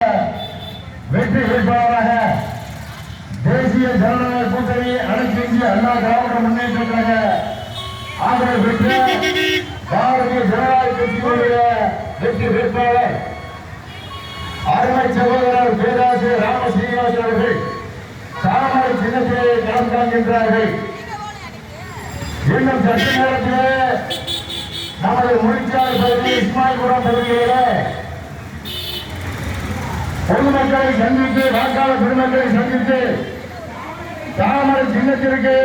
வெற்றி வேட்பாளராக தேசிய ஜனநாயக கூட்டணி அனைத்து இந்திய அண்ணா திராவிட முன்னேற்ற கழக ஆதரவு பெற்ற பாரதிய ஜனநாயக கட்சியினுடைய வெற்றி வேட்பாளர் அருமை சகோதரர் பேராசிரியர் ராம சீனிவாசன் அவர்கள் தாமரை சின்னத்திலே களம் காண்கின்றார்கள். இன்னும் சற்று நேரத்திலே நமது முடிச்சாலை பகுதி இஸ்மாயில்புரம் பகுதியிலே பொதுமக்களை சந்தித்து வாக்காளர் பெருமக்களை சந்தித்து தாமரை சின்னத்திற்கு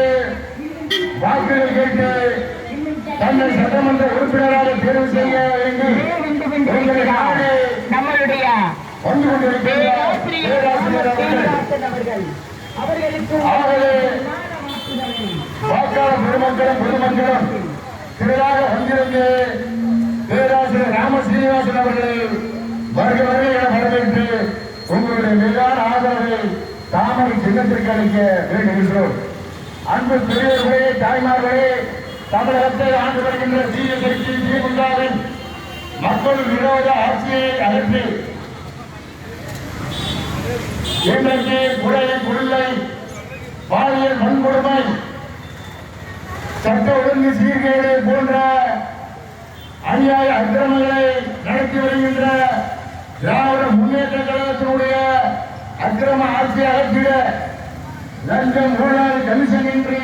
வாக்குகள் கேட்டு தன்னை சட்டமன்ற உறுப்பினராக தேர்வு செய்ய வேண்டும் நம்மளுடைய வந்து கொண்டிருக்கின்ற வாக்காளர் பெருமக்களும் பொதுமக்களும் திரளாக வந்திருந்து பேராசிரியர் ராம சீனிவாசன் அவர்களை வருக வருக என வரவேற்று உங்களுடைய மேலான ஆதரவை தாமரை சின்னத்திற்கு அளிக்க வேண்டுகின்றோம். அன்பு பெரியவர்களே, தாய்மார்களே, தமிழகத்தை ஆண்டு வருகின்ற தீயசக்தி திமுகவின் மக்கள் விரோத ஆட்சியை அகற்றி இன்றைக்கு கொலை, கொள்ளை, பாலியல் வன்கொடுமை, சட்ட ஒழுங்கு சீர்கேடு போன்ற அநியாய அக்கிரமங்களை நடத்தி வருகின்ற திராவிட முன்னேற்ற கழகத்தினுடைய அக்கிரம ஆட்சியை அகற்றிட லஞ்சம் ஊழல் கமிஷன் இன்றி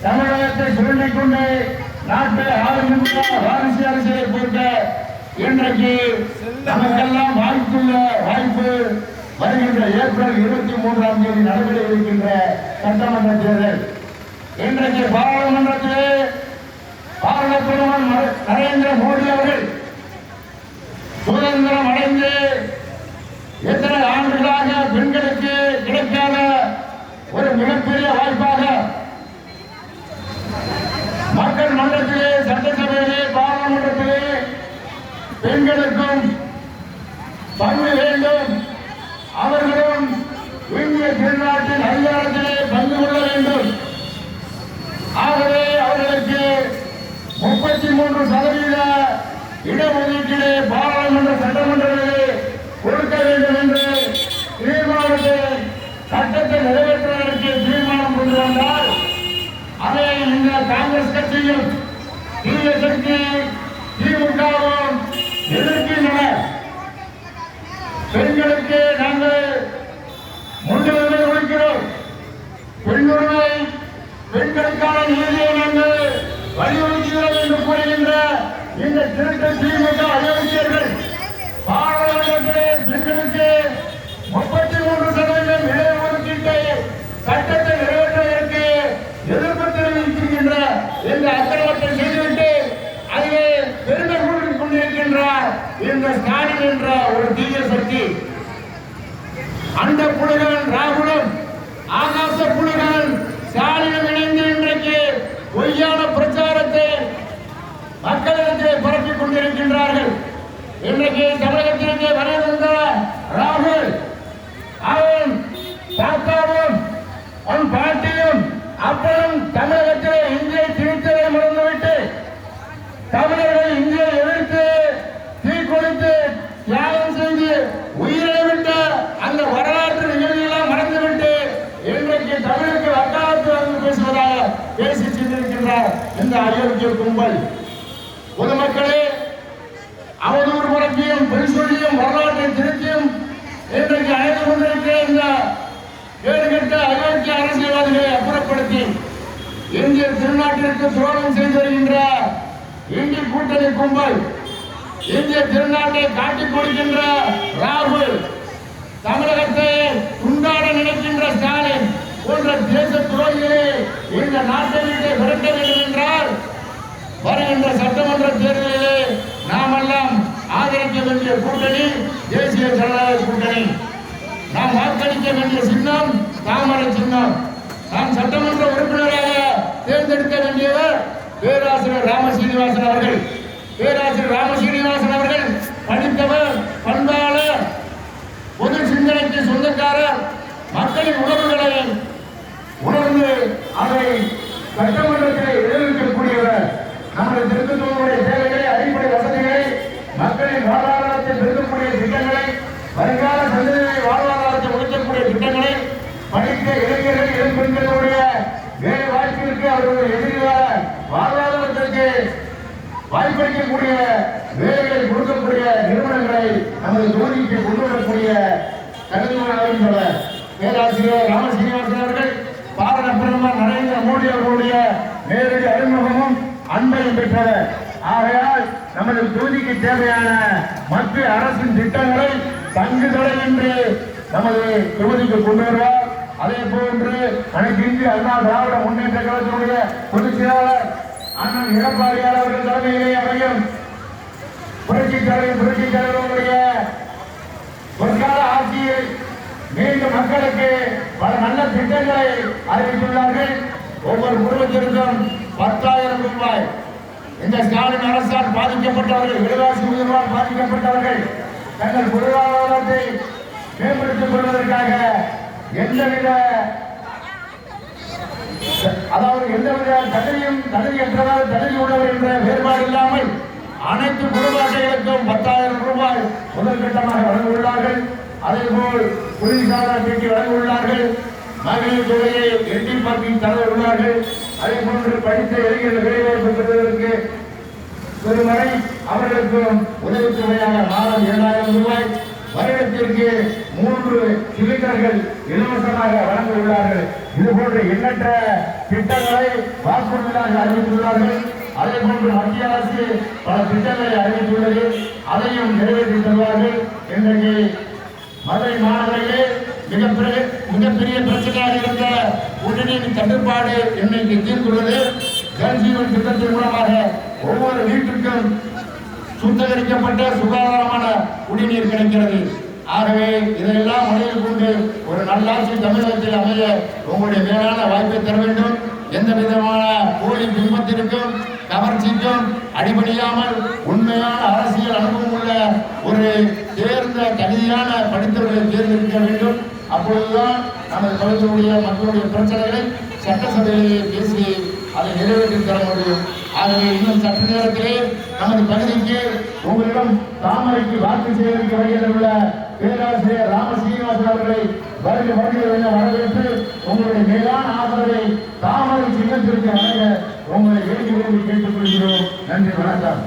தமிழகத்தை சுரண்டிக் கொண்டு நாட்டை ஆளுகின்ற வாரிசு அரசியலை போன்ற இன்றைக்கு நமக்கெல்லாம் வாய்ப்பு வருகின்ற ஏப்ரல் 23ஆம் தேதி நடைபெற இருக்கின்ற சட்டமன்ற தேர்தல். இன்றைக்கு பாராளுமன்றத்திலே பாரத பிரதமர் நரேந்திர மோடி அவர்கள் சுதந்திரம் அடைந்து எத்தனை ஆண்டுகளாக பெண்களுக்கு கிடைக்காத ஒரு மிகப்பெரிய வாய்ப்பாக மக்கள் மன்றத்திலே, சட்டசபையிலே, பாராளுமன்றத்திலே பெண்களுக்கும் பங்கு வேண்டும், அவர்களும் இந்திய திருநாட்டின் அதிகாரத்திலே பங்கு கொள்ள வேண்டும். ஆகவே அவர்களுக்கு 33% இடஒதுக்கீடு பாராளுமன்ற சட்டமன்றங்களிலே கொடுக்க வேண்டும் என்று தீர்மானத்தை சட்டத்தை நிறைவேற்றுவதற்கு தீர்மானம் கொண்டு வந்தால் அதை இந்த காங்கிரஸ் கட்சியும் தீயசக்தி திமுகவும் எதிர்க்கின்றனர். பெண்களுக்கு நாங்கள் முன்னுரிமை கொடுக்கிறோம். பெண்ணுரிமை, பெண்களுக்கான நீதியை நாங்கள் வலியுறுத்துகிறோம் என்று கூறுகின்ற இந்த திருத்த திமுக அயோக்கியர்கள் பாராளுமன்றத்திலே பெண்களுக்கு 33% இடஒதுக்கீட்டை சட்டத்தை நிறைவேற்றுவதற்கு எதிர்ப்பு தெரிவிக்கின்ற இந்த அக்கிரமத்தை செய்துவிட்டு அதிலே பெருமை கூட்டிக் கொண்டிருக்கின்றார் இந்த ஸ்டாலின் என்ற ஒரு தீய சக்தி. அந்த புலிகள் ராகுலும் ஆகாச புலிகள் ஸ்டாலினும் இணைந்து இன்றைக்கு பொய்யான பிரச்சாரத்தை மக்களிடத்திலே பரப்பிக் கொண்டிருக்கின்றார்கள். இன்றைக்கு தமிழகத்திற்கு வரைவந்த ராகுல் அவன் தாத்தாவும் அவன் பாட்டியும் அப்புறம் தமிழகத்திலே இந்தியை திணித்ததை மறந்துவிட்டு தமிழர்கள் இந்தியை எதிர்த்து தீக்குளித்து தியாகம் செய்து உயிரை விட்ட அந்த வரலாற்று நிகழ்ச்சியெல்லாம் மறந்துவிட்டு இன்றைக்கு தமிழுக்கு வக்காலத்து வந்து பேசுவதாக பேசி சென்றிருக்கின்றார் இந்த அயோக்கிய கும்பல். பொதுமக்களே, அவதூறு முறையும் பொய் சொல்லியும் வரலாற்றை திருத்தியும் இன்றைக்கு அழைத்து கொண்டிருக்கிற இந்த கேடுகட்ட அயோக்கிய அரசியல்வாதிகளை அப்புறப்படுத்தி இந்திய திருநாட்டிற்கு துரோகம் செய்து வருகின்ற இந்திய கூட்டணி கும்பல், இந்திய திருநாட்டை காட்டிக் கொடுக்கின்ற ராகுல், தமிழகத்தை துண்டாட நினைக்கின்ற ஸ்டாலின் போன்ற தேச துரோகிகளை இந்த நாட்டை விட்டு விரட்ட வேண்டும் என்றால் வருகின்ற சட்டமன்ற தேர்தலிலே நாமெல்லாம் ஆதரிக்க வேண்டிய கூட்டணி தேசிய ஜனநாயக கூட்டணி. நாம் வாக்களிக்க வேண்டிய சின்னம் தாமரை சின்னம். நாம் சட்டமன்ற உறுப்பினராக தேர்ந்தெடுக்க வேண்டியவர் பேராசிரியர் ராம சீனிவாசன் அவர்கள். பேராசிரியர் ராம சீனிவாசன் அவர்கள் படித்தவர், பண்பாளர், பொது சிந்தனைக்கு சொந்தக்காரர், மக்களின் உணர்வுகளை உணர்ந்து அதை சட்டமன்றத்தில் எதிர்க்கக்கூடியவர். நமது திருத்தூருடைய தேவைகளை, அடிப்படை வசதிகளை, மக்களின் வாழ்வாதாரத்தை பெருக்கக்கூடிய திட்டங்களை வருங்கால திட்டங்களை படித்த இளைஞர்கள் இளம்பெண்களுடைய வேலை வாய்ப்பிற்கு அவர்களுடைய எதிர்கால வாழ்வாதாரத்திற்கு வாய்ப்பளிக்கக்கூடிய வேலைகளை கொடுக்கக்கூடிய நிறுவனங்களை நமது தொகுதிக்கு கொண்டு வரக்கூடிய தகுதியான பேராசிரியர் ராமசீனிவாசன் அவர்கள் பாரத பிரதமர் நரேந்திர மோடி அவர்களுடைய நேரடி அறிமுகமும் அன்பையும் பெற்றவர். ஆகையால் நமது தொகுதிக்கு தேவையான மத்திய அரசின் திட்டங்களை தங்கு தடையின்றி நமது தொகுதிக்கு கொண்டு வருவார். அதே போன்று அனைத்து இந்திய அண்ணா திராவிட முன்னேற்ற கழகத்தினுடைய பொதுச் செயலாளர் அண்ணன் எடப்பாடியார் அவர்கள் தலைமையிலே அமையும் புரட்சித் தலைவருடைய பொற்கால ஆட்சியை மீண்டும் மக்களுக்கு பல நல்ல திட்டங்களை அறிவித்துள்ளார்கள். ஒவ்வொரு குடும்பத்திற்கும் 10,000 ரூபாய். இந்த ஸ்டாலின் அரசால் பாதிக்கப்பட்டவர்கள், விலைவாசி உயர்வால் பாதிக்கப்பட்டவர்கள் தங்கள் பொருளாதாரத்தை மேம்படுத்திக் கொள்வதற்காக எந்தவித தகுதியற்றவர் தகுதி உள்ளவர் என்ற வேறுபாடு இல்லாமல் அனைத்து குடும்ப அட்டைகளுக்கும் 10,000 ரூபாய் முதற்கட்டமாக வழங்கியுள்ளார்கள். அதேபோல் குடிசார பேட்டி வழங்கியுள்ளார்கள். மகளிர் தொகையை எட்டி பார்ட்டி தர உள்ளார்கள். அதே போன்று படித்த இளைஞர்கள் வேலைவாய்ப்பு பெறுவதற்கு ஒருமுறை அவர்களுக்கும் உதவித்தொகையாக மாதம் 7,000 ரூபாய், வருடத்திற்கு 3 சிலிண்டர்கள் இலவசமாக வழங்க உள்ளார்கள். இதுபோன்ற எண்ணற்ற திட்டங்களை வாக்குறுதியாக அறிவித்துள்ளார்கள். அதே போன்று மத்திய அரசு பல திட்டங்களை அறிவித்துள்ளது. அதையும் நிறைவேற்றி தருவார்கள். இன்றைக்கு மதுரை மாநகரிலே மிகப்பெரிய பிரச்சனையாக இருந்த குடிநீர் தட்டுப்பாடு இன்னைக்கு தீர்ந்துள்ளது. ஜல்ஜீவன் திட்டத்தின் மூலமாக ஒவ்வொரு வீட்டிற்கும் சுத்திகரிக்கப்பட்ட சுகாதாரமான குடிநீர் கிடைக்கிறது. ஆகவே இதையெல்லாம் மனதில் கொண்டு ஒரு நல்லாட்சி தமிழகத்தில் அமைய உங்களுடைய மேலான வாய்ப்பை தர வேண்டும். எந்த விதமான போலி பிம்பத்திற்கும் கவர்ச்சிக்கும் அடிபணியாமல் உண்மையான அரசியல் அனுபவம் உள்ள ஒரு தேர்ந்த தகுதியான படித்தவர்களை தேர்ந்தெடுக்க வேண்டும். அப்பொழுதுதான் நமது பகுதியுடைய மக்களுடைய பிரச்சனைகளை சட்டசபையிலே பேசி அதை நிறைவேற்றி தர முடியும். ஆகவே இன்னும் சற்று நேரத்திலே நமது பகுதிக்கு உங்களிடம் தாமரைக்கு வாக்கு சேகரிக்க வருகின்ற பேராசிரியர் ராமசீனிவாசன் அவர்களை வருகிற வரவேற்று உங்களுடைய மேலான ஆதரவை தாமரை சின்னத்திற்கு வழங்க உங்களை வேண்டி கேட்டுக்கொள்கிறோம். நன்றி, வணக்கம்.